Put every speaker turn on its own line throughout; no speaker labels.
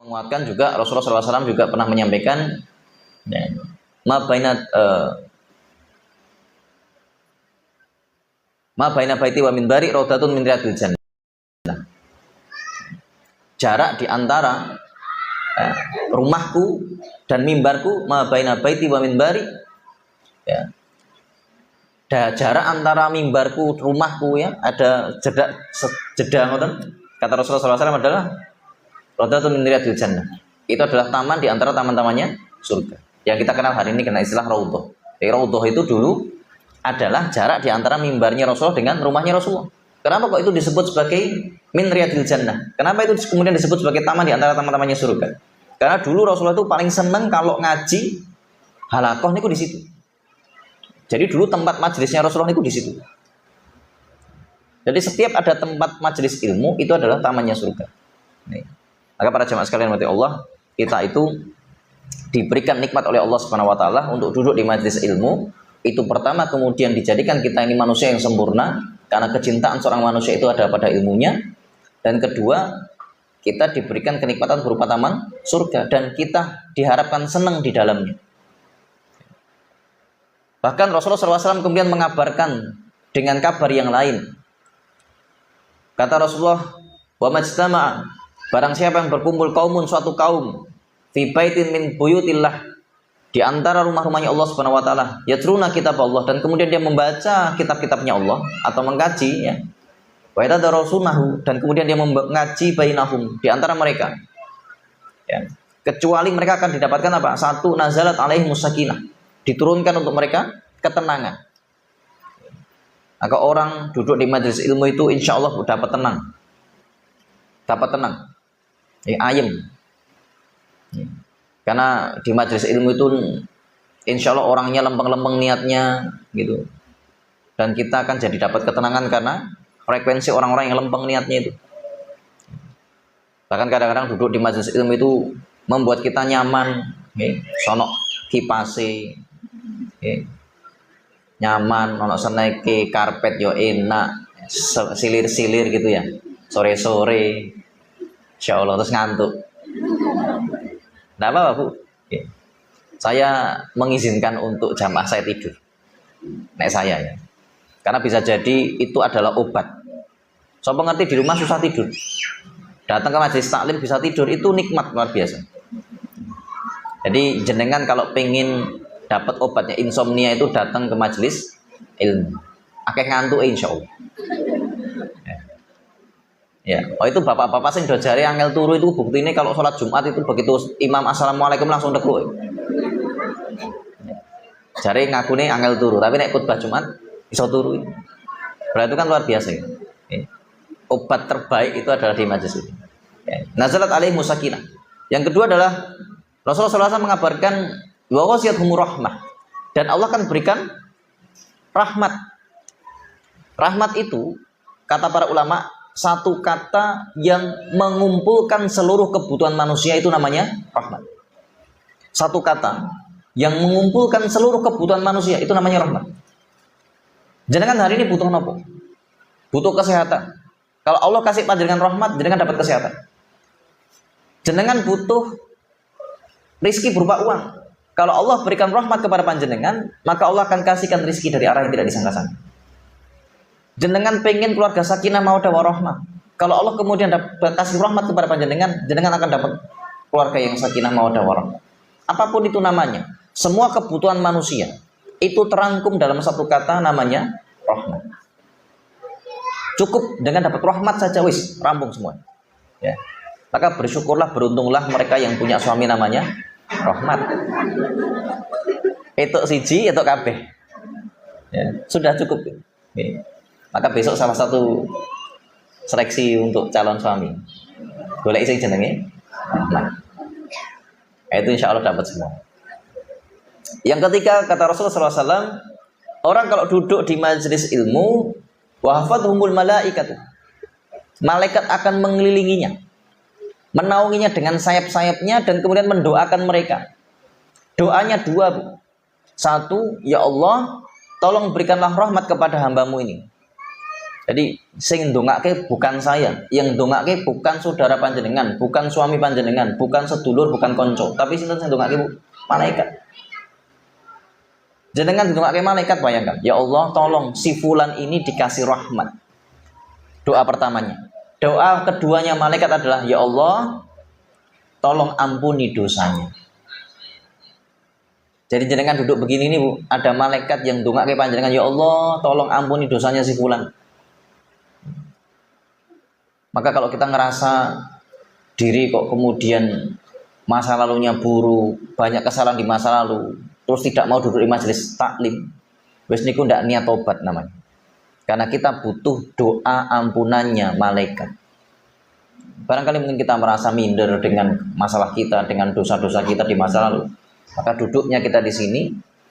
Menguatkan juga Rasulullah SAW juga pernah menyampaikan ma baina baiti wa minbari raudatun min riyadil jannah. Jarak di antara rumahku dan mimbarku, ma baina baiti wa minbari, ya. Jarak antara mimbarku rumahku, ya, ada jeda ngoten. Kata Rasulullah SAW adalah raudatun min riyadil jannah. Itu adalah taman di antara taman-tamannya surga. Yang kita kenal hari ini kena istilah raudhah. Raudhah itu dulu adalah jarak di antara mimbarnya Rasulullah dengan rumahnya Rasulullah. Kenapa kok itu disebut sebagai min riyadil jannah? Kenapa itu kemudian disebut sebagai taman di antara taman-tamannya surga? Karena dulu Rasulullah itu paling senang kalau ngaji halakoh niku di situ. Jadi dulu tempat majelisnya Rasulullah niku di situ. Jadi setiap ada tempat majelis ilmu itu adalah tamannya surga. Nih. Maka para jemaah sekalian mati Allah, kita itu diberikan nikmat oleh Allah Subhanahu wa taala untuk duduk di majelis ilmu. Itu pertama, kemudian dijadikan kita ini manusia yang sempurna karena kecintaan seorang manusia itu ada pada ilmunya. Dan kedua, kita diberikan kenikmatan berupa taman surga dan kita diharapkan senang di dalamnya. Bahkan Rasulullah SAW kemudian mengabarkan dengan kabar yang lain. Kata Rasulullah, wa majtama'a, barang siapa yang berkumpul kaumun, suatu kaum, fi baitin min buyutillah, di antara rumah-rumahnya Allah Subhanahu wa taala, yatruna kitab Allah, dan kemudian dia membaca kitab-kitabnya Allah atau mengkaji, ya. Wa yatadarasunahu, dan kemudian dia mengaji bainahum, di antara mereka. Ya. Kecuali mereka akan didapatkan apa? Satu, nazalat alaihimus sakinah, diturunkan untuk mereka ketenangan. Maka orang duduk di majelis ilmu itu insya Allah dapat tenang. Dapat tenang. Ayem. Karena di majelis ilmu itu insya Allah orangnya lempeng-lempeng niatnya gitu. Dan kita akan jadi dapat ketenangan karena frekuensi orang-orang yang lempeng niatnya itu. Bahkan kadang-kadang duduk di majelis ilmu itu membuat kita nyaman. Sonok kipase, nyaman, ono seneke, karpet yo enak, silir-silir gitu ya. Sore-sore, insya Allah, terus ngantuk. Tidak apa-apa, Bu. Saya mengizinkan untuk jamaah saya tidur. Nek saya, ya. Karena bisa jadi itu adalah obat. So pengerti di rumah susah tidur. Datang ke majelis taklim bisa tidur, itu nikmat luar biasa. Jadi jenengan kalau pengen dapat obatnya insomnia itu datang ke majelis ilmu. Akeh ngantuk insya Allah. Ya, oh itu bapak-bapak sing do jare angel turu itu buktine kalau sholat Jumat itu begitu imam assalamualaikum langsung tekluk. Jare ngakune angel turu, tapi nek khutbah Jumat iso turu. Berarti itu kan luar biasa ya. Obat terbaik itu adalah di majelis ini. Nazalat alaihimus sakinah. Yang kedua adalah Rasulullah SAW mengabarkan wa wasiyatuhum rahmah, dan Allah akan berikan rahmat. Rahmat itu kata para ulama satu kata yang mengumpulkan seluruh kebutuhan manusia, itu namanya rahmat. Satu kata yang mengumpulkan seluruh kebutuhan manusia itu namanya rahmat. Jenengan hari ini butuh apa? Butuh kesehatan. Kalau Allah kasih panjenengan rahmat, jenengan dapat kesehatan. Jenengan butuh rizki berupa uang. Kalau Allah berikan rahmat kepada panjenengan, maka Allah akan kasihkan rizki dari arah yang tidak disangka-sangka. Jenengan pengen keluarga sakinah mawaddah warahmah. Kalau Allah kemudian kasih rahmat kepada panjenengan, jenengan akan dapat keluarga yang sakinah mawaddah warahmah. Apapun itu namanya, semua kebutuhan manusia itu terangkum dalam satu kata namanya rahmat. Cukup dengan dapat rahmat saja wis, rampung semua. Ya. Maka bersyukurlah, beruntunglah mereka yang punya suami namanya rahmat. Itu siji, itu kabeh. Ya, sudah cukup. Ya. Maka besok salah satu seleksi untuk calon suami, golek sing jenenge rahmat. Itu insya Allah dapat semua. Yang ketiga, kata Rasulullah SAW, orang kalau duduk di majelis ilmu, wahfadhumul malaikatu, malaikat akan mengelilinginya, menaunginya dengan sayap-sayapnya, dan kemudian mendoakan mereka. Doanya dua, Bu. Satu, ya Allah, tolong berikanlah rahmat kepada hambamu ini. Jadi sing ndongake bukan saya, yang ndongake bukan saudara panjenengan, bukan suami panjenengan, bukan sedulur, bukan konco, tapi sinten sing ndongake malaikat. Jenengan ndongake malaikat, bayangkan, ya Allah tolong si fulan ini dikasih rahmat. Doa pertamanya. Doa keduanya malaikat adalah, ya Allah tolong ampuni dosanya. Jadi jenengan duduk begini nih Bu, ada malaikat yang ndongake panjenengan, ya Allah tolong ampuni dosanya si fulan. Maka kalau kita ngerasa diri kok kemudian masa lalunya buruk, banyak kesalahan di masa lalu, terus tidak mau duduk di majelis taklim, wis niku ndak niat tobat namanya. Karena kita butuh doa ampunannya malaikat. Barangkali mungkin kita merasa minder dengan masalah kita, dengan dosa-dosa kita di masa lalu, maka duduknya kita di sini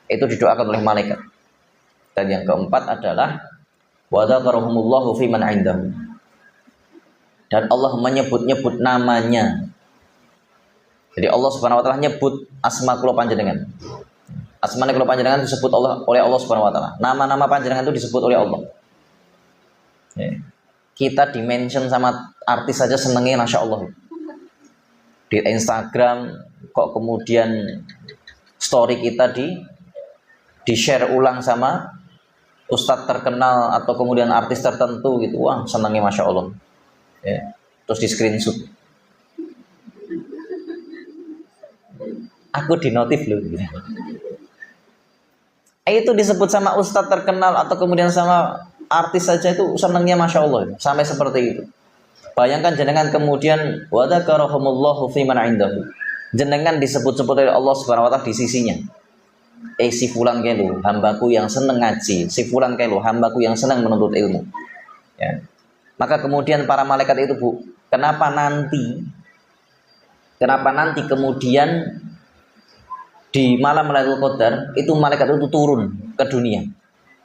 itu didoakan oleh malaikat. Dan yang keempat adalah wa dzakarahumullahu fi man 'indahu. Dan Allah menyebut-nyebut namanya. Jadi Allah Subhanahu wa taala nyebut asma kula panjenengan. Asma kula panjenengan disebut oleh Allah Subhanahu wa taala. Nama-nama panjenengan itu disebut oleh Allah. Ya. Kita di-mention sama artis saja senengnya Masya Allah. Di Instagram kok kemudian story kita di-share ulang sama ustadz terkenal atau kemudian artis tertentu gitu. Wah, senengnya Masya Allah. Ya, terus di screenshot. Aku di notif loh gitu. Itu disebut sama ustadz terkenal atau kemudian sama artis saja itu senangnya Masya Allah sampai seperti itu. Bayangkan jenengan kemudian wa dzakarahumullahu fi man 'indahu. Jenengan disebut-sebut oleh Allah Subhanahu wa taala di sisinya. Si fulan kelu hambaku yang seneng ngaji, si fulan kelu hambaku yang senang menuntut ilmu. Ya. Maka kemudian para malaikat itu Bu, kenapa nanti kemudian di malam Lailatul Qadar itu malaikat itu turun ke dunia.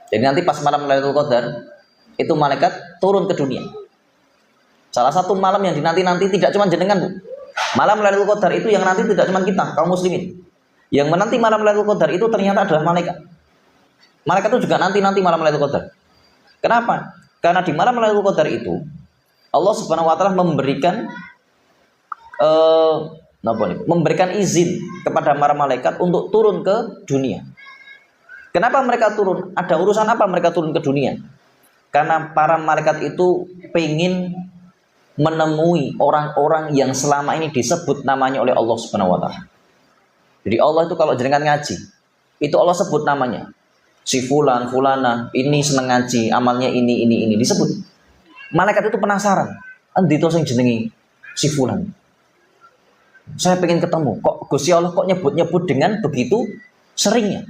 Jadi nanti pas malam Lailatul Qadar itu malaikat turun ke dunia. Salah satu malam yang dinanti-nanti tidak cuma jenengan Bu. Malam Lailatul Qadar itu yang nanti tidak cuma kita kaum muslimin. Yang menanti malam Lailatul Qadar itu ternyata adalah malaikat. Malaikat itu juga nanti malam Lailatul Qadar. Kenapa? Karena di malam Lailatul Qadar itu Allah Subhanahu wa taala memberikan izin kepada para malaikat untuk turun ke dunia. Kenapa mereka turun? Ada urusan apa mereka turun ke dunia? Karena para malaikat itu pengen menemui orang-orang yang selama ini disebut namanya oleh Allah Subhanahu wa taala. Jadi Allah itu kalau jenengan ngaji, itu Allah sebut namanya. Si fulan, fulana, ini seneng ngaji, amalnya ini disebut. Malaikat itu penasaran, endi to sing jenengi si fulan. Saya pengen ketemu. Kok Gusti Allah kok nyebut-nyebut dengan begitu seringnya?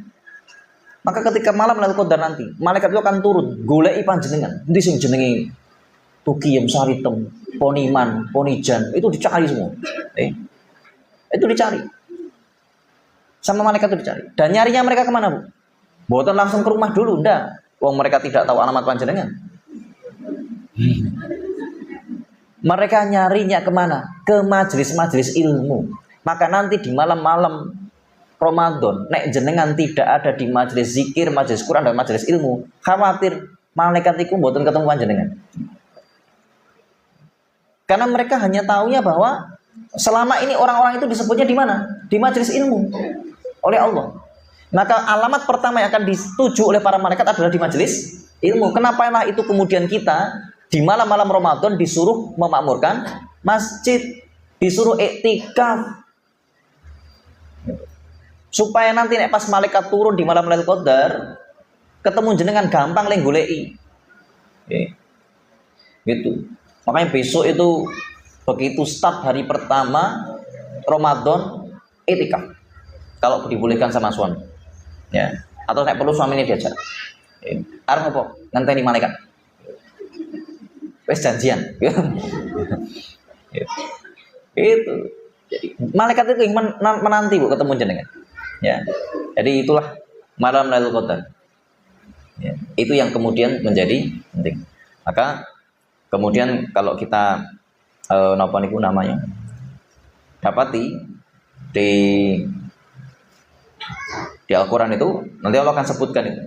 Maka ketika malam Lailatul Qadar nanti, malaikat itu akan turun, goleki panjenengan. Endi sing jenengi Tukiyem Saritem, Poniman, Ponijan, itu dicari semua. Itu dicari. Sama malaikat itu dicari. Dan nyarinya mereka kemana Bu? Bukan langsung ke rumah dulu, ndak. Wong mereka tidak tahu alamat panjenengan. Mereka nyarinya kemana? Ke majelis-majelis ilmu. Maka nanti di malam-malam Ramadan, nek jenengan tidak ada di majelis zikir, majelis Quran dan majelis ilmu, khawatir malaikat itu mboten ketemu panjenengan. Karena mereka hanya tahunya bahwa selama ini orang-orang itu disebutnya di mana? Di majelis ilmu oleh Allah. Maka alamat pertama yang akan dituju oleh para malaikat adalah di majelis ilmu. Kenapa lah itu kemudian kita di malam-malam Ramadan disuruh memakmurkan masjid, disuruh iktikaf. Supaya nanti nek pas malaikat turun di malam Lailatul Qadar, ketemu jenengan gampang leng goleki. Gitu. Makanya besok itu begitu start hari pertama Ramadan iktikaf. Kalau dibolehkan sama suami. Ya, atau nek perlu suaminya diajak. Arep apa? Ngenteni malaikat. Wes janjian. Itu. Jadi malaikat itu menanti Bu ketemu jenengan. Ya. Jadi itulah malam Lailatul Qadar. Ya. Itu yang kemudian menjadi penting. Maka kemudian kalau kita napa niku namanya dapati di Al-Quran itu nanti Allah akan sebutkan itu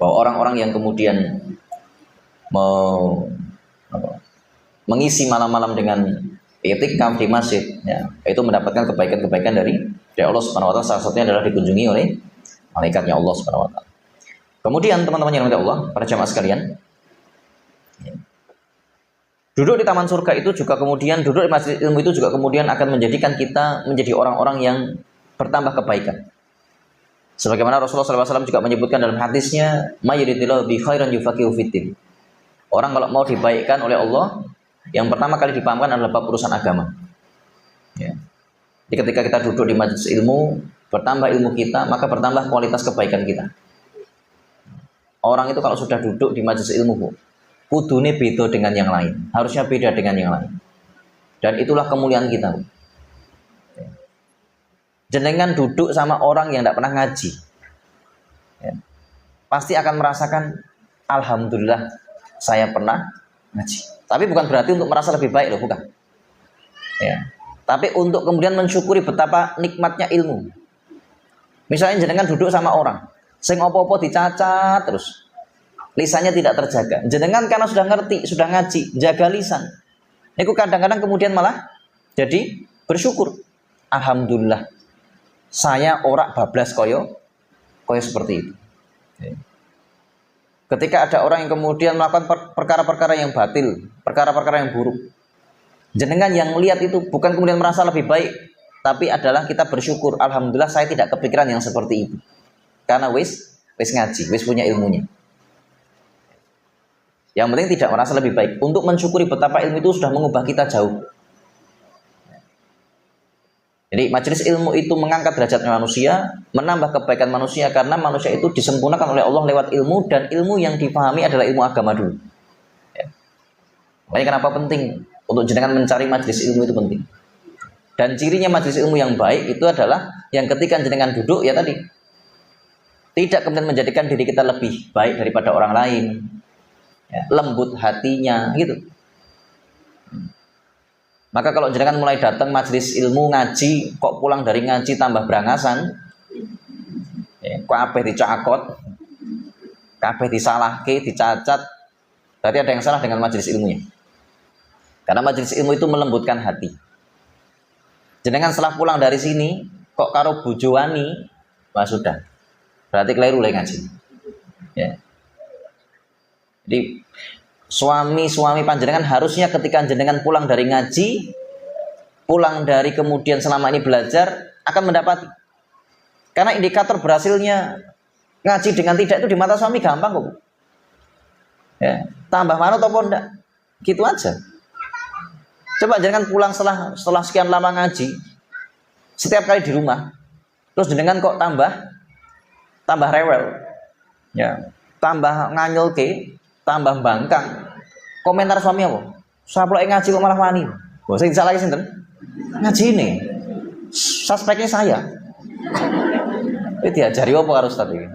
bahwa orang-orang yang kemudian mau mengisi malam-malam dengan i'tikaf di masjid, ya, itu mendapatkan kebaikan-kebaikan dari Allah Subhanahu wa taala. Salah satunya adalah dikunjungi oleh malaikatnya Allah Subhanahu wa taala. Kemudian teman-teman yang dirahmati Allah, para jamaah sekalian, duduk di taman surga itu juga kemudian, duduk di masjid ilmu itu juga kemudian akan menjadikan kita menjadi orang-orang yang bertambah kebaikan. Sebagaimana Rasulullah SAW juga menyebutkan dalam hadisnya, "Mayyidillahu bi khairan yufaqihu fiddin." Orang kalau mau dibaikkan oleh Allah, yang pertama kali dipahamkan adalah bab urusan agama. Ya. Jadi ketika kita duduk di majelis ilmu, bertambah ilmu kita, maka bertambah kualitas kebaikan kita. Orang itu kalau sudah duduk di majelis ilmu, kudune beda dengan yang lain, harusnya beda dengan yang lain. Dan itulah kemuliaan kita. Jenengan duduk sama orang yang tidak pernah ngaji, ya, pasti akan merasakan, alhamdulillah saya pernah ngaji. Tapi bukan berarti untuk merasa lebih baik loh, bukan. Ya. Tapi untuk kemudian mensyukuri betapa nikmatnya ilmu. Misalnya jenengan duduk sama orang, sing opo-opo dicacat terus, lisannya tidak terjaga. Jenengan karena sudah ngerti, sudah ngaji, jaga lisan. Itu kadang-kadang kemudian malah jadi bersyukur. Alhamdulillah, saya ora bablas koyo seperti itu. Ketika ada orang yang kemudian melakukan perkara-perkara yang batil, perkara-perkara yang buruk, jenengan yang melihat itu bukan kemudian merasa lebih baik, tapi adalah kita bersyukur, alhamdulillah saya tidak kepikiran yang seperti itu. Karena wis ngaji, wis punya ilmunya. Yang penting tidak merasa lebih baik. Untuk mensyukuri betapa ilmu itu sudah mengubah kita jauh. Jadi majelis ilmu itu mengangkat derajat manusia, menambah kebaikan manusia, karena manusia itu disempurnakan oleh Allah lewat ilmu, dan ilmu yang dipahami adalah ilmu agama dulu. Ya. Makanya kenapa penting untuk jenengan mencari majelis ilmu itu penting. Dan cirinya majelis ilmu yang baik itu adalah yang ketika jenengan duduk, ya tadi, tidak kemudian menjadikan diri kita lebih baik daripada orang lain, ya, lembut hatinya gitu. Maka kalau jenengan mulai datang majelis ilmu ngaji, kok pulang dari ngaji tambah berangasan, ya, kabeh dicakot, kabeh disalahke, dicacat, berarti ada yang salah dengan majelis ilmunya. Karena majelis ilmu itu melembutkan hati. Jenengan setelah pulang dari sini, kok karo bujowani, wah sudah, berarti keliru lagi ngaji. Ya. Jadi suami panjenengan harusnya ketika jenengan pulang dari ngaji, pulang dari kemudian selama ini belajar, akan mendapati. Karena indikator berhasilnya ngaji dengan tidak itu di mata suami gampang kok. Ya, tambah manut atau enggak, gitu aja. Coba jenengan pulang setelah sekian lama ngaji, setiap kali di rumah, terus jenengan kok tambah rewel, ya, tambah nganyel ke, tambah bangkang. Komentar suami apa? Saplok ngaji kok malah wani. Wah, sing salah sinten? Ngaji ini. Suspeknya saya. Itu diajari apa karo Ustaz iki?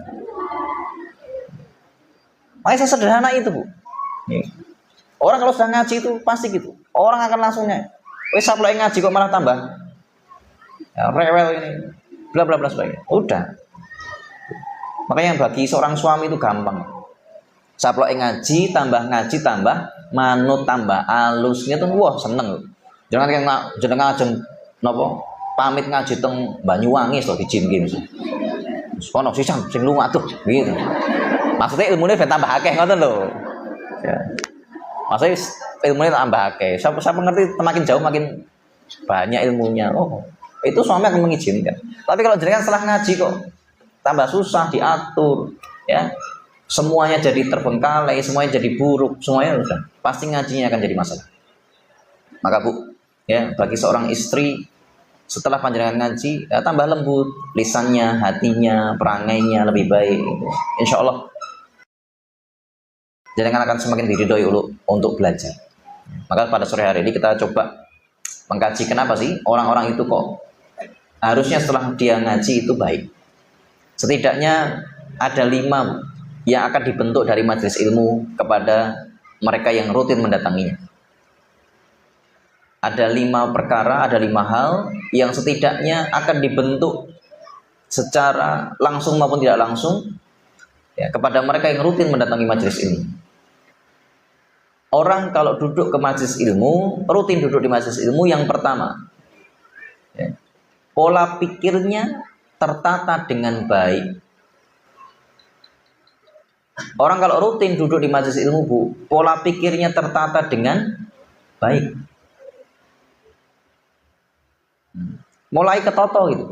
Makanya sesederhana itu, Bu. Orang kalau sudah ngaji itu pasti gitu. Orang akan langsungnya, wis saplok ngaji kok malah tambah, ya, rewel ini, bla bla bla sebagainya. Udah. Makanya bagi seorang suami itu gampang. Saplok ngaji tambah manut tambah alus gitu, wah seneng. Jangan ajeng napa pamit ngaji teng Banyuwangi to dijinke mesti. Sono sisan sing lunga tuh gitu. Maksudnya ilmune ben tambah akeh ngoten lho. Ya. Maksudnya ilmunya tambah akeh. Siapa ngerti makin jauh makin banyak ilmunya. Oh, itu suami akan mengizinkan. Tapi kalau jenengan setelah ngaji kok tambah susah diatur, ya. Semuanya jadi terbengkalai, semuanya jadi buruk, semuanya udah pasti ngajinya akan jadi masalah. Maka Bu, ya, bagi seorang istri setelah panjenengan ngaji, ya, tambah lembut lisannya, hatinya, perangainya lebih baik. Insya Allah jenengan akan semakin diridhoi untuk belajar. Maka pada sore hari ini kita coba mengkaji kenapa sih orang-orang itu kok harusnya setelah dia ngaji itu baik. Setidaknya ada 5 yang akan dibentuk dari majelis ilmu kepada mereka yang rutin mendatanginya. Ada 5 perkara, ada 5 hal yang setidaknya akan dibentuk secara langsung maupun tidak langsung, ya, kepada mereka yang rutin mendatangi majelis ilmu. orang kalau duduk ke majelis ilmu, rutin duduk di majelis ilmu, yang pertama, ya, pola pikirnya tertata dengan baik. Orang kalau rutin duduk di majelis ilmu, Bu, pola pikirnya tertata dengan baik. Mulai ketoto gitu.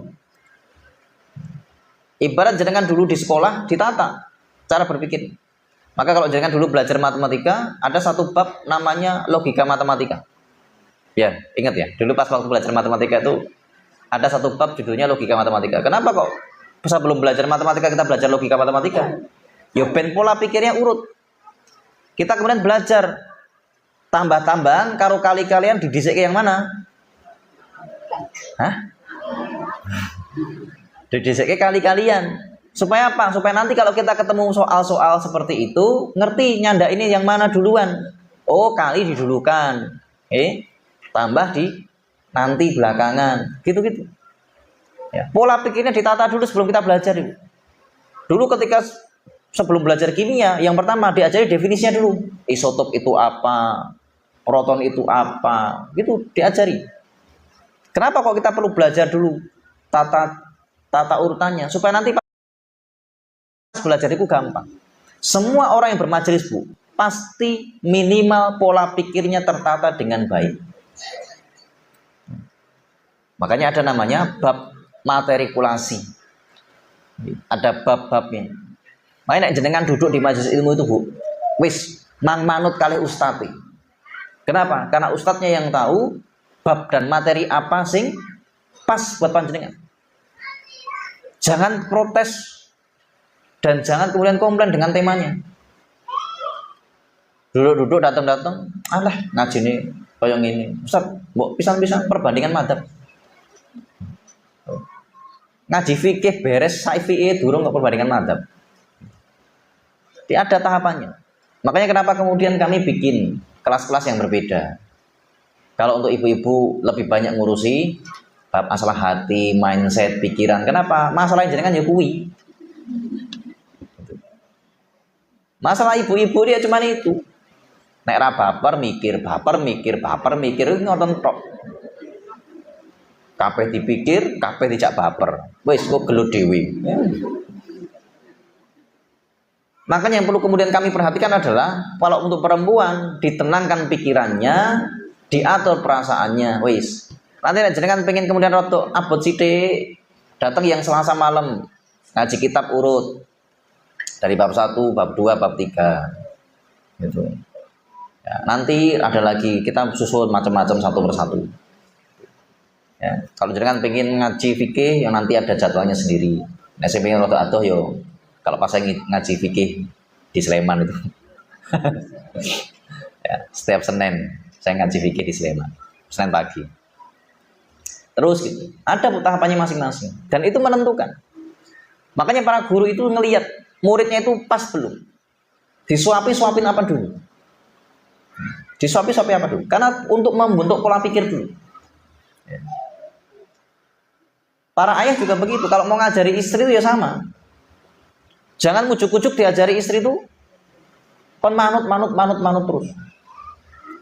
Ibarat jenengan dulu di sekolah ditata cara berpikir. Maka kalau jenengan dulu belajar matematika, ada satu bab namanya logika matematika. Ya, ingat ya. Dulu pas waktu belajar matematika itu ada satu bab judulnya logika matematika. Kenapa kok sebelum belajar matematika kita belajar logika matematika? Ya ben pola pikirnya urut. Kita kemudian belajar tambah-tambahan karo kali-kalian didhisike yang mana? Hah? Didhisike kali-kalian. Supaya apa? Supaya nanti kalau kita ketemu soal-soal seperti itu, ngerti nyanda ini yang mana duluan. Oh, kali didulukan. Tambah di nanti belakangan. Gitu-gitu. Ya, pola pikirnya ditata dulu sebelum kita belajar dulu. Dulu ketika sebelum belajar kimia, yang pertama diajari definisinya dulu. Isotop itu apa? Proton itu apa? Gitu diajari. Kenapa kok kita perlu belajar dulu tata urutannya? Supaya nanti belajar itu gampang. Semua orang yang bermajelis, Bu, pasti minimal pola pikirnya tertata dengan baik. Makanya ada namanya bab matrikulasi. Ada bab-babnya. Makanya jenengan duduk di majelis ilmu itu, Bu, wis nang manut kali ustadz. Kenapa? Karena ustadznya yang tahu bab dan materi apa sing pas buat panjenengan. Jangan protes dan jangan kemudian komplain dengan temanya. Duduk-duduk datang-datang, alah ngaji ini kayak gini. Ustaz, mbok pisan-pisan perbandingan madzhab. Ngaji fikih beres saifi'i durung kok perbandingan madzhab. Ada tahapannya. Makanya kenapa kemudian kami bikin kelas-kelas yang berbeda. Kalau untuk ibu-ibu lebih banyak ngurusi bab masalah hati, mindset, pikiran. Kenapa? Masalah yang jenengan ya kuwi. Masalah ibu-ibu dia cuma itu. Nek ra baper mikir ngoten tok. Kabeh dipikir, kabeh dijak baper. Wis kok gelut dhewe. Makanya yang perlu kemudian kami perhatikan adalah kalau untuk perempuan ditenangkan pikirannya, diatur perasaannya, wis. Nanti jenengan pengen kemudian rotok abot sithik, datang yang Selasa malam ngaji kitab urut dari bab 1, bab 2, bab 3. Gitu. Ya, nanti ada lagi kita susun macam-macam satu persatu. Ya, kalau jenengan pengen ngaji fikih yang nanti ada jadwalnya sendiri. Nah, saya pengen rotok atuh yo. Kalau pas saya ngaji fikih di Sleman itu. Ya, setiap Senin saya ngaji fikih di Sleman. Senin pagi. Terus gitu. Ada tahapannya masing-masing dan itu menentukan. Makanya para guru itu ngelihat muridnya itu pas belum. Disuapi-suapin apa dulu? Disuapi-suapi apa dulu? Karena untuk membentuk pola pikir dulu. Ya. Para ayah juga begitu. Kalau mau ngajari istri itu ya sama. Jangan ujuk-ujuk diajari istri itu kon manut terus.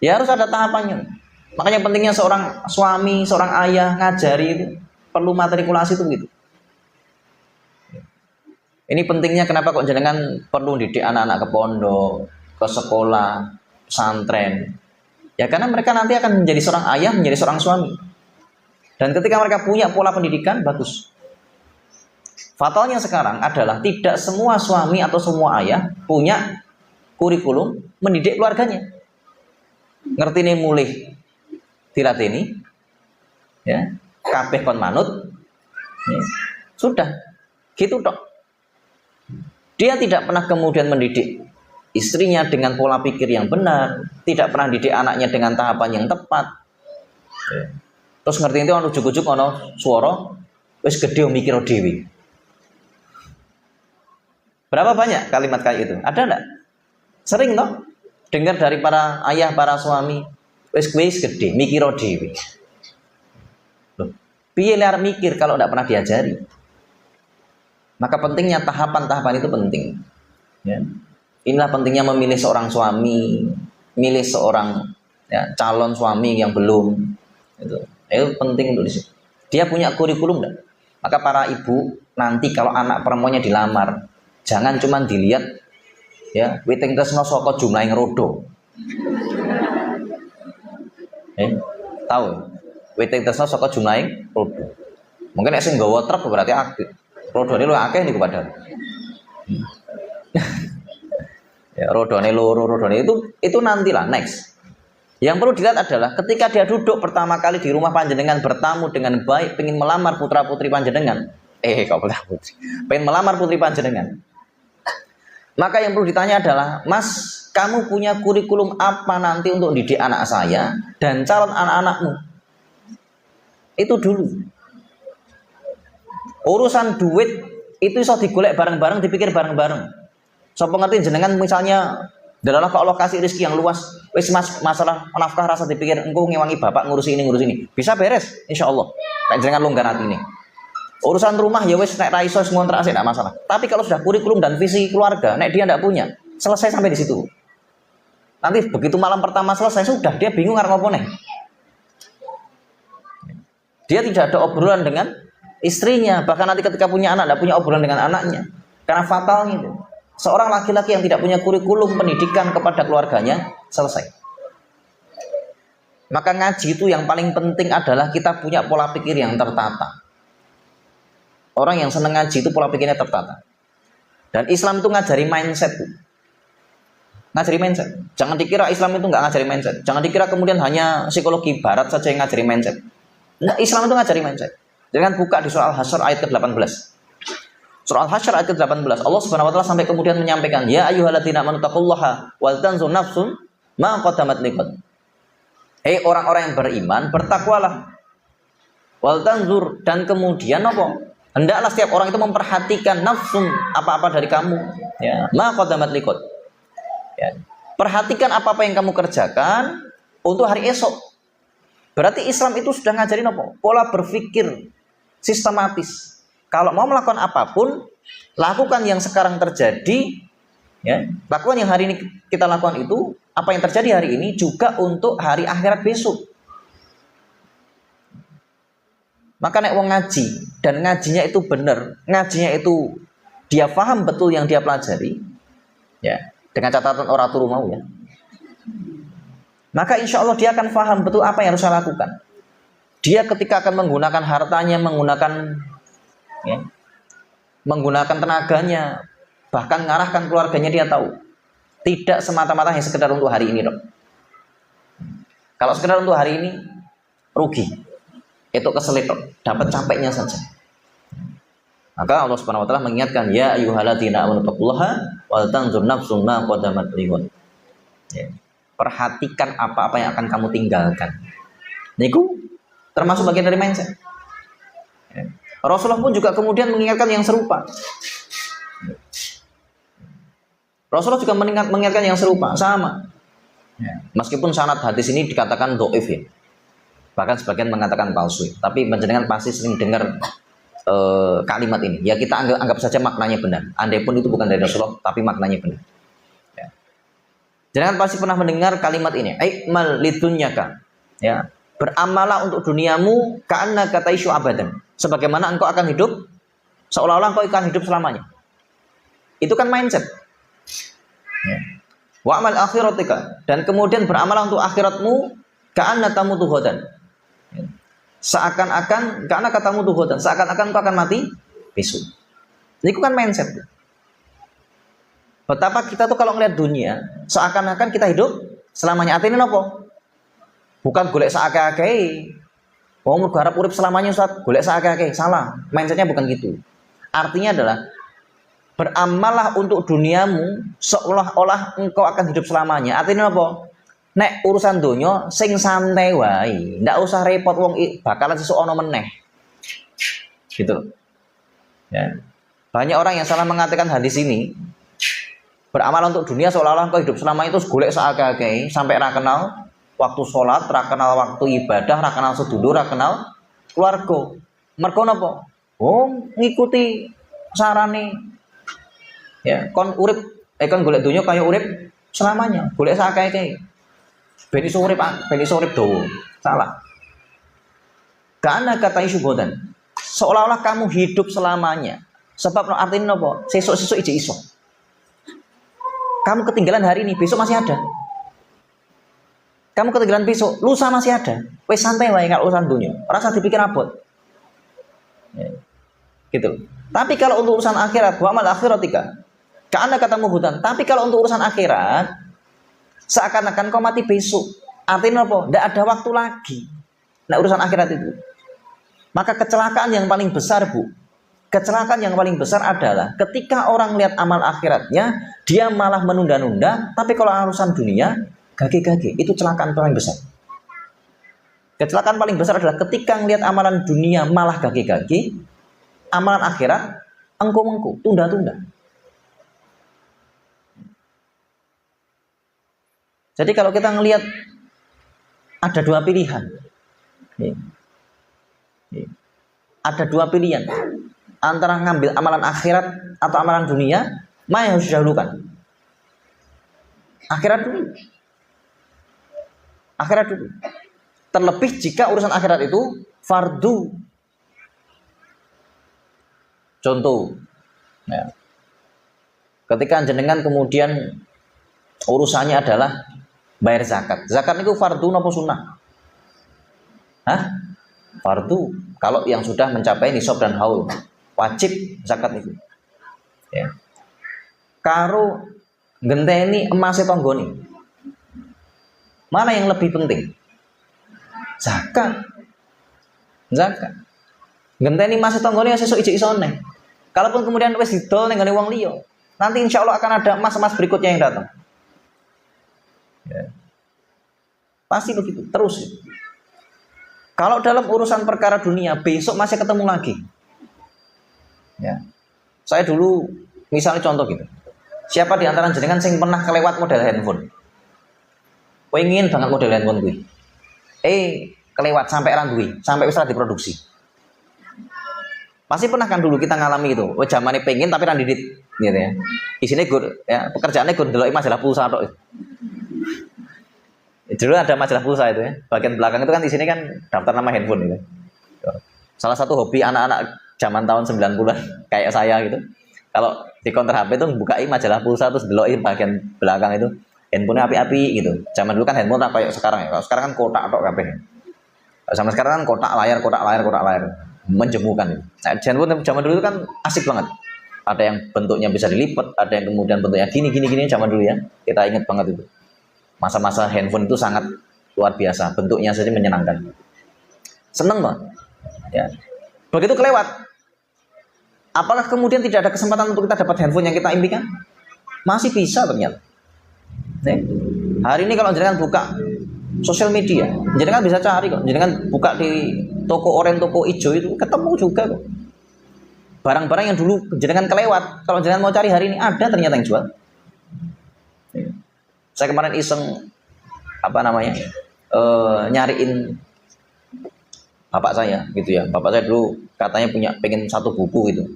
Ya harus ada tahapannya. Makanya pentingnya seorang suami, seorang ayah ngajari itu perlu matrikulasi itu begitu. Ini pentingnya kenapa kok jenengan perlu didik anak-anak ke pondok, ke sekolah, pesantren. Ya karena mereka nanti akan menjadi seorang ayah, menjadi seorang suami. Dan ketika mereka punya pola pendidikan bagus. Fatalnya sekarang adalah tidak semua suami atau semua ayah punya kurikulum mendidik keluarganya. Ngerti nih mulih dilatini, ya, kabeh kon manut, ya, sudah, gitu dok. Dia tidak pernah kemudian mendidik istrinya dengan pola pikir yang benar, tidak pernah didik anaknya dengan tahapan yang tepat. Ya. Terus ngerti itu ono ujuk-ujuk ono suara, wis gede mikir dewi. Berapa banyak kalimat kayak itu? Ada enggak? Sering toh dengar dari para ayah, para suami, wis gede mikir dewi. Loh, piye lar mikir kalau enggak pernah diajari? Maka pentingnya tahapan-tahapan itu penting. Ya. Inilah pentingnya memilih seorang suami. milih seorang calon suami yang belum, itu penting untuk disitu. Dia punya kurikulum enggak? Maka para ibu nanti kalau anak perempuannya dilamar, jangan cuma dilihat witing tresno saka jumlah yang rodo. Tahu? Witing tresno saka jumlah yang rodo. Mungkin nek sing nggawa truk berarti akeh. Rodone luwih akeh niku padahal. Rodone loro, rodone itu nantilah next. Yang perlu dilihat adalah ketika dia duduk pertama kali di rumah panjenengan bertamu dengan baik, pengen melamar putra putri panjenengan, pengen melamar putri panjenengan. Maka yang perlu ditanya adalah, Mas, kamu punya kurikulum apa nanti untuk didik anak saya dan calon anak-anakmu? Itu dulu. Urusan duit itu iso digolek bareng-bareng, dipikir bareng-bareng. Sapa ngerti jenengan misalnya adalah kok Allah kasih rezeki yang luas, wis Mas masalah nafkah rasa dipikir engko ngewangi bapak ngurusi ini. Bisa beres insyaallah. Nek jenengan longgar atine. Urusan rumah ya wis nek ra iso ngontrak sik enggak masalah. Tapi kalau sudah kurikulum dan visi keluarga, nek dia enggak punya, selesai sampai di situ. Nanti begitu malam pertama selesai sudah dia bingung arep apa nih. Dia tidak ada obrolan dengan istrinya, bahkan nanti ketika punya anak enggak punya obrolan dengan anaknya. Karena fatalnya itu. Seorang laki-laki yang tidak punya kurikulum pendidikan kepada keluarganya, selesai. Maka ngaji itu yang paling penting adalah kita punya pola pikir yang tertata. Orang yang senang ngaji itu pola pikirnya tertata. Dan Islam itu ngajari mindset. Ngajari mindset. Jangan dikira Islam itu nggak ngajari mindset. Jangan dikira kemudian hanya psikologi barat saja yang ngajari mindset. Nah, Islam itu ngajari mindset. Jangan buka di surah Al-Hasyr ayat ke-18. Surah Al-Hasyr ayat ke-18, Allah Subhanahu wa taala sampai kemudian menyampaikan, ya ayyuhalladzina amanu taqullaha wal tanzur nafsun ma qaddamat liqad. Hei orang-orang yang beriman, bertakwalah. Wal tanzur, dan kemudian apa? Hendaklah setiap orang itu memperhatikan nafsun apa-apa dari kamu, ma qaddamat liqad. Perhatikan apa-apa yang kamu kerjakan untuk hari esok. Berarti Islam itu sudah ngajarin apa? Pola berpikir sistematis. Kalau mau melakukan apapun, lakukan yang sekarang terjadi, lakukan yang hari ini kita lakukan itu, apa yang terjadi hari ini juga untuk hari akhirat besok. Maka nek wong ngaji dan ngajinya itu benar, ngajinya itu dia paham betul yang dia pelajari, dengan catatan orang turu mau maka insya Allah dia akan paham betul apa yang harus saya lakukan. Dia ketika akan menggunakan hartanya, menggunakan tenaganya, bahkan mengarahkan keluarganya, dia tahu tidak semata-mata hanya sekedar untuk hari ini dong. Kalau sekedar untuk hari ini rugi, itu keselip dong, dapat capeknya saja. Maka Allah Subhanahu wa taala mengingatkan, ya ayyuhalladzina amanu taqullaha wal tanzur nafsum ma qaddamat lighad. Perhatikan apa-apa yang akan kamu tinggalkan. Niku termasuk bagian dari mindset. Rasulullah pun juga kemudian mengingatkan yang serupa. Rasulullah juga mengingatkan yang serupa, sama. Meskipun sanad hadis ini dikatakan dhaif ya. Bahkan sebagian mengatakan palsu. Tapi panjenengan pasti sering dengar kalimat ini. Ya kita anggap saja maknanya benar. Andai pun itu bukan dari Rasulullah, tapi maknanya benar. Jangan pasti pernah mendengar kalimat ini. Aikmal lidunyaka. Beramalah untuk duniamu ka'anna kataisyu abadan. Sebagaimana engkau akan hidup seolah-olah engkau akan hidup selamanya. Itu kan mindset. Wa amal akhiratika, dan kemudian beramal untuk akhiratmu ka'anna tamutu ghadan. Seakan-akan karena katamu ghadan, seakan-akan engkau akan mati besok. Itu kan mindset. Betapa kita tuh kalau melihat dunia seakan-akan kita hidup selamanya. Artinya apa? Bukan golek saake-ake. Wong mergo arep urip selamanya Ustaz, golek saake-ake. Salah. Mindsetnya bukan gitu. Artinya adalah beramallah untuk duniamu seolah-olah engkau akan hidup selamanya. Artinya apa? Nek urusan dunia sing santai wae, ndak usah repot wong bakalan sesuk ana meneh. Gitu. Banyak orang yang salah mengartikan hadis ini. Beramal untuk dunia seolah-olah engkau hidup selama itu golek saake-ake sampai ra kenal waktu sholat, ra kenal waktu ibadah, ra kenal sedulur, ra kenal keluarga. Mergo napa? Oh, ngikuti sarane. Kon urip kon golek dunia kaya urip selamanya, golek saake-ake. Ben iso urip dawa. Salah. Karena kata isu godan, seolah-olah kamu hidup selamanya. Sebab artinya apa? Sesuk-sesuk iso. Kamu ketinggalan hari ini, besok masih ada. Kamu ketinggalan besok, lusa masih ada. Wes santai wae kalau urusan dunia. Rasa dipikir abot. Ya. Gitu. Tapi kalau untuk urusan akhirat, wa amal akhiratika. Karena kata mubutan. Tapi kalau untuk urusan akhirat, seakan-akan kau mati besok. Artinya apa? Tidak ada waktu lagi. Nah, urusan akhirat itu. Maka kecelakaan yang paling besar, Bu. Kecelakaan yang paling besar adalah ketika orang lihat amal akhiratnya, dia malah menunda-nunda. Tapi kalau urusan dunia, gage-gage. Itu kecelakaan paling besar. Kecelakaan paling besar adalah ketika melihat amalan dunia malah gage-gage, amalan akhirat engko-engko, tunda-tunda. Jadi kalau kita ngelihat ada dua pilihan. Ada dua pilihan antara ngambil amalan akhirat atau amalan dunia, mana yang harus didahulukan? Akhirat dulu. Akhirat dulu. Terlebih jika urusan akhirat itu fardu. Contoh, ya. Ketika jenengan kemudian urusannya adalah bayar zakat. Zakat itu fardu napa sunnah? Hah? Fardu. Kalau yang sudah mencapai nisab dan haul, wajib zakat itu. Ya. Karo genteni emas tonggoni. Mana yang lebih penting? Zakat. Zakat. Genteni emas tonggoni sesuk iso neh. Kalaupun kemudian wis didol ning wong liya, nanti insya Allah akan ada emas-emas berikutnya yang datang. Ya. Pasti begitu terus. Kalau dalam urusan perkara dunia, besok masih ketemu lagi. Ya. Saya dulu, misalnya contoh gitu. Siapa di antara jenengan sing pernah kelewat model handphone? Pengen banget model handphone gue. Kelewat sampai randui, sampai wis diproduksi. Pasti pernah kan dulu kita ngalami itu. Zamane pengen tapi ra didit, gitu ya. Isine gur, ya, pekerjaannya gur ndeloki majalah pulsa tok. Dulu ada majalah pulsa itu ya. Bagian belakang itu kan di sini kan daftar nama handphone gitu. Salah satu hobi anak-anak zaman tahun 90-an kayak saya gitu. Kalau di counter HP itu bukai majalah pulsa terus deloki bagian belakang itu handphonenya api-api gitu. Zaman dulu kan handphone tak kayak sekarang ya. Kalau sekarang kan kotak tok kabeh. Sama sekarang kan kotak layar. Menjemukan itu. Nah, handphone zaman dulu itu kan asik banget. Ada yang bentuknya bisa dilipat, ada yang kemudian bentuknya gini zaman dulu ya. Kita ingat banget itu. Masa-masa handphone itu sangat luar biasa, bentuknya saja menyenangkan. Seneng banget. Ya. Begitu kelewat, apakah kemudian tidak ada kesempatan untuk kita dapat handphone yang kita impikan? Masih bisa ternyata. Nih, hari ini kalau jenengan buka sosial media, jenengan bisa cari kok. Jenengan buka di toko oranye, toko hijau itu ketemu juga kok. Barang-barang yang dulu jenengan kelewat, kalau jenengan mau cari hari ini ada ternyata yang jual. Saya kemarin iseng nyariin bapak saya gitu ya. Bapak saya dulu katanya pengen satu buku gitu.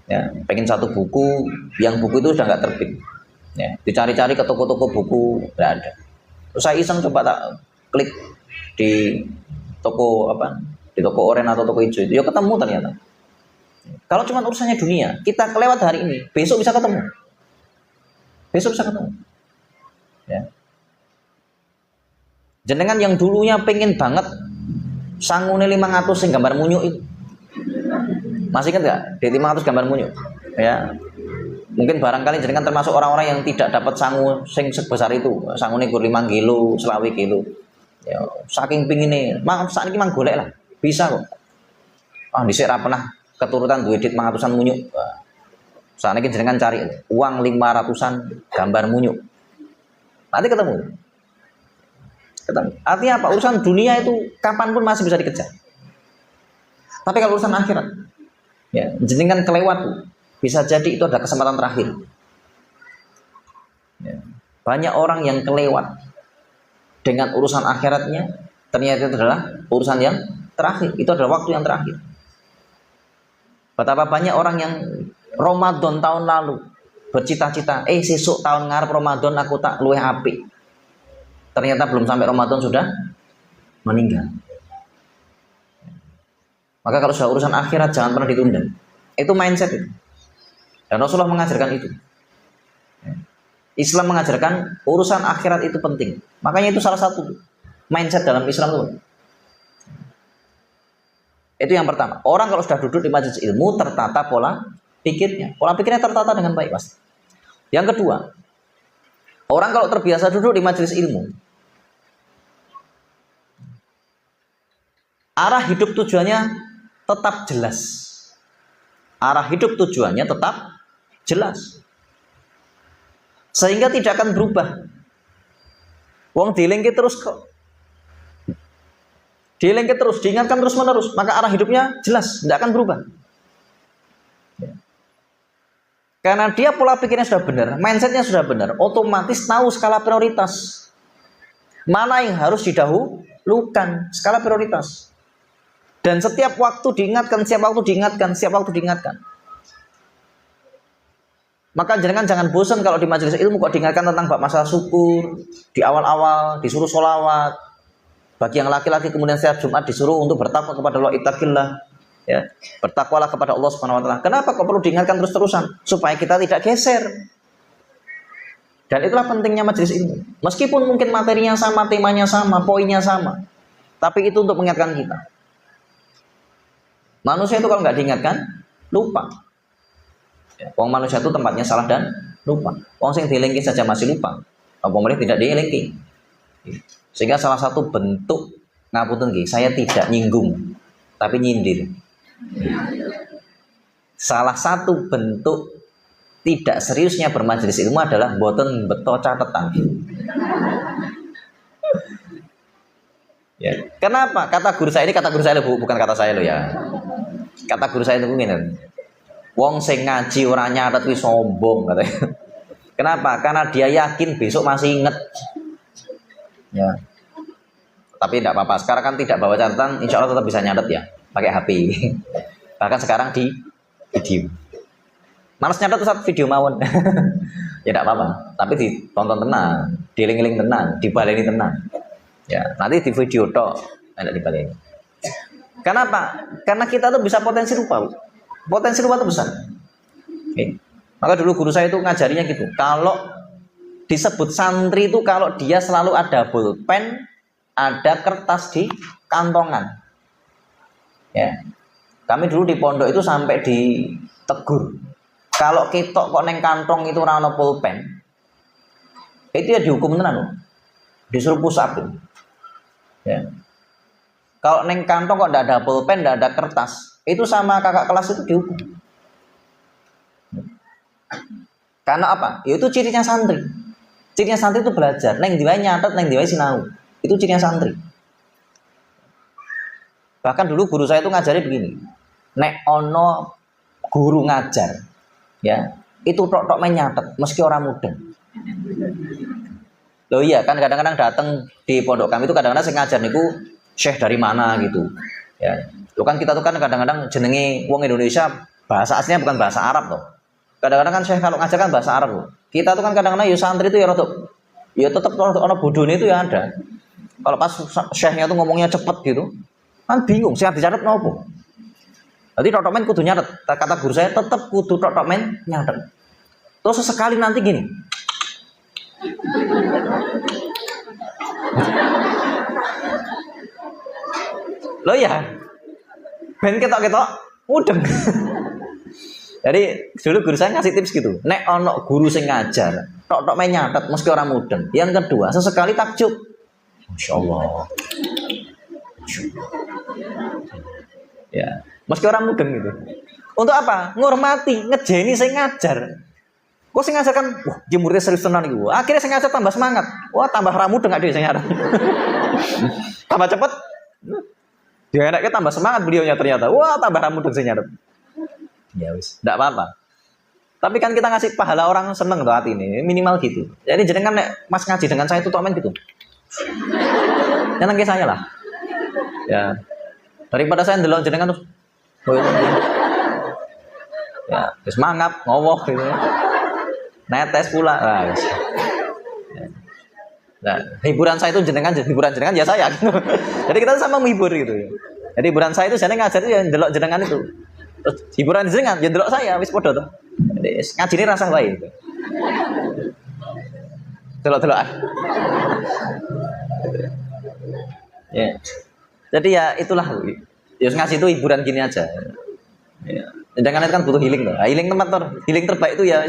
Ya, pengen satu buku, yang buku itu sudah nggak terbit. Ya, dicari-cari ke toko-toko buku nggak ada. Terus saya iseng coba tak klik di toko di toko oranye atau toko hijau itu, ya ketemu ternyata. Kalau cuma urusannya dunia, kita kelewat hari ini, besok bisa ketemu. Ya. Jenengan yang dulunya pengen banget sangune 500 sing gambar munyuk itu. Masih ingat enggak? Di 500 gambar munyuk. Ya. Mungkin barangkali jenengan termasuk orang-orang yang tidak dapat sangu sing sebesar itu. Sangune gur 5 kilo, 20 kilo. Ya, saking pingine, saat ini mang golek lah. Bisa kok. Dhisik ra pernah keturutan duwe duit 500-an munyuk. Saat ini jenengan cari uang 500-an gambar munyuk. Nanti ketemu. Artinya apa? Urusan dunia itu kapanpun masih bisa dikejar. Tapi kalau urusan akhirat, ya, jenengan kelewat, bisa jadi itu ada kesempatan terakhir. Ya. Banyak orang yang kelewat dengan urusan akhiratnya, ternyata itu adalah urusan yang terakhir. Itu adalah waktu yang terakhir. Betapa banyak orang yang Ramadan tahun lalu bercita-cita, sesuk tahun ngarep Ramadan aku tak luwih apik. ternyata belum sampai Ramadan sudah meninggal. Maka kalau sudah urusan akhirat jangan pernah ditunda. Itu mindset itu. Dan Rasulullah mengajarkan itu. Islam mengajarkan urusan akhirat itu penting. Makanya itu salah satu mindset dalam Islam itu. Itu yang pertama. Orang kalau sudah duduk di majelis ilmu tertata pola pikirnya. Pola pikirnya tertata dengan baik pasti. Yang kedua, orang kalau terbiasa duduk di majelis ilmu, arah hidup tujuannya tetap jelas. Arah hidup tujuannya tetap jelas. Sehingga tidak akan berubah. Wong dilengke terus kok. Dilengke terus, diingatkan terus menerus, maka arah hidupnya jelas, tidak akan berubah. Karena dia pola pikirnya sudah benar, mindsetnya sudah benar, otomatis tahu skala prioritas. Mana yang harus didahulukan, skala prioritas. Dan setiap waktu diingatkan, setiap waktu diingatkan, setiap waktu diingatkan. Maka jangan bosan kalau di majelis ilmu kok diingatkan tentang bab masalah syukur, di awal-awal disuruh sholawat. Bagi yang laki-laki kemudian setiap Jumat disuruh untuk bertakwa kepada Allah, ittaqillah, ya, bertakwalah kepada Allah Subhanahu wa taala. Kenapa kok perlu diingatkan terus-terusan? Supaya kita tidak geser. Dan itulah pentingnya majelis ilmu. Meskipun mungkin materinya sama, temanya sama, poinnya sama, tapi itu untuk mengingatkan kita. Manusia itu kalau nggak diingatkan, lupa. Ya, wong manusia itu tempatnya salah dan lupa. Wong sing dielingki saja masih lupa. Apa mereka tidak dielingki? Sehingga salah satu bentuk ngapunten nggih, saya tidak nyinggung, tapi nyindir. Salah satu bentuk tidak seriusnya bermajelis ilmu adalah boten beto catatan. Ya. Kenapa? Kata guru saya loh, bukan kata saya loh ya. Kata guru saya itu ngene. Wong sing ngaji ora nyatet kuwi sombong katanya. Kenapa? Karena dia yakin besok masih inget. Ya. Tapi tidak apa-apa. Sekarang kan tidak bawa catatan, insya Allah tetap bisa nyatet ya, pakai HP. Bahkan sekarang di video. Males nyatet saat video mawon. Ya tidak apa-apa. Tapi ditonton tenang, dieling-eling tenang, dibaleni tenang. Ya, nanti di video tok, tidak dibaleni. Kenapa? Karena kita tuh bisa potensi lupa. Potensi lupa itu besar. Oke. Maka dulu guru saya itu ngajarinya gitu. Kalau disebut santri itu kalau dia selalu ada pulpen, ada kertas di kantongan. Ya. Kami dulu di pondok itu sampai ditegur. Kalau ketok kok neng kantong itu ora ono pulpen, itu ya dihukum tenan loh. Disuruh push up. Ya. Kalau neng kantong kok ndak ada pulpen, ndak ada kertas, itu sama kakak kelas itu dihukum. Karena apa? Ya itu cirinya santri. Cirinya santri itu belajar. Neng diwai nyatet, neng diwai sinau. Itu cirinya santri. Bahkan dulu guru saya itu ngajari begini. Nek ono guru ngajar, ya itu tok-tok main nyatet, meski orang muda. Loh iya kan kadang-kadang datang di pondok kami itu kadang-kadang saya ngajar niku syekh dari mana gitu. Ya, lo kan kita tuh kan kadang-kadang jenenge wong Indonesia bahasa aslinya bukan bahasa Arab loh. Kadang-kadang kan syekh kalau ngajar kan bahasa Arab loh. Kita tuh kan kadang-kadang ya santri itu ya rotok, ya tetap ono bodone itu ya ada. Kalau pas syekhnya tuh ngomongnya cepet gitu, kan bingung, sing dicatat nopo. Jadi tok-tok men kudu nyatet. Kata guru saya tetap kudu tok-tok men nyatet. Terus sesekali nanti gini. Loh ya, ben ketok-ketok mudeng. Jadi dulu guru saya ngasih tips gitu. Nek ono guru sing ngajar, tok-tok men nyatet meski orang mudeng. Yang kedua, sesekali takjub. Masya Allah. Ya, meski orang mudeng gitu. Untuk apa? Ngormati, ngejeni saya ngajar. Kok saya ngajar kan, wah dia muridnya serius tenan gitu. Akhirnya saya ngajar tambah semangat. Wah tambah ramudeng gak dia saya ngajar. Tambah cepet. Dia enaknya tambah semangat beliaunya ternyata. Wah tambah ramudeng saya ngajar. Ya wis, enggak apa-apa. Tapi kan kita ngasih pahala orang seneng tuh hati ini, minimal gitu. Jadi jenengan nek Mas ngaji dengan saya itu tomen gitu. Jangan ke saya lah. Ya. Daripada saya ndelok jenengan terus. Ya, terus mangap, ngowoh gitu. Netes pula. Nah, ya. Nah, hiburan saya itu jenengan, hiburan jenengan ya saya. Jadi kita sama menghibur gitu. Jadi hiburan saya itu jenengan ngajar itu yang delok jenengan itu. Terus hiburan jenengan ya delok saya wis padha to. Jadi ngajine rasa wae gitu. Delok-delokan. Ya. Jadi ya itulah. Ya ngasih itu hiburan gini aja. Ya. Jangan itu kan butuh healing tuh. Nah, healing tempat tuh. Healing terbaik itu ya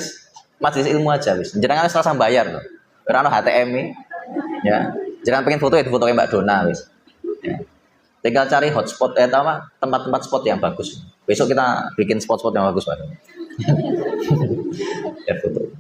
majelis ilmu aja wis. Jangan harus rasa bayar tuh. Ora ono HTM ya. Jangan pengen foto ya foto kayak Mbak Dona wis. Ya. Tinggal cari hotspot tempat-tempat spot yang bagus. Besok kita bikin spot-spot yang bagus Pak. Ya foto.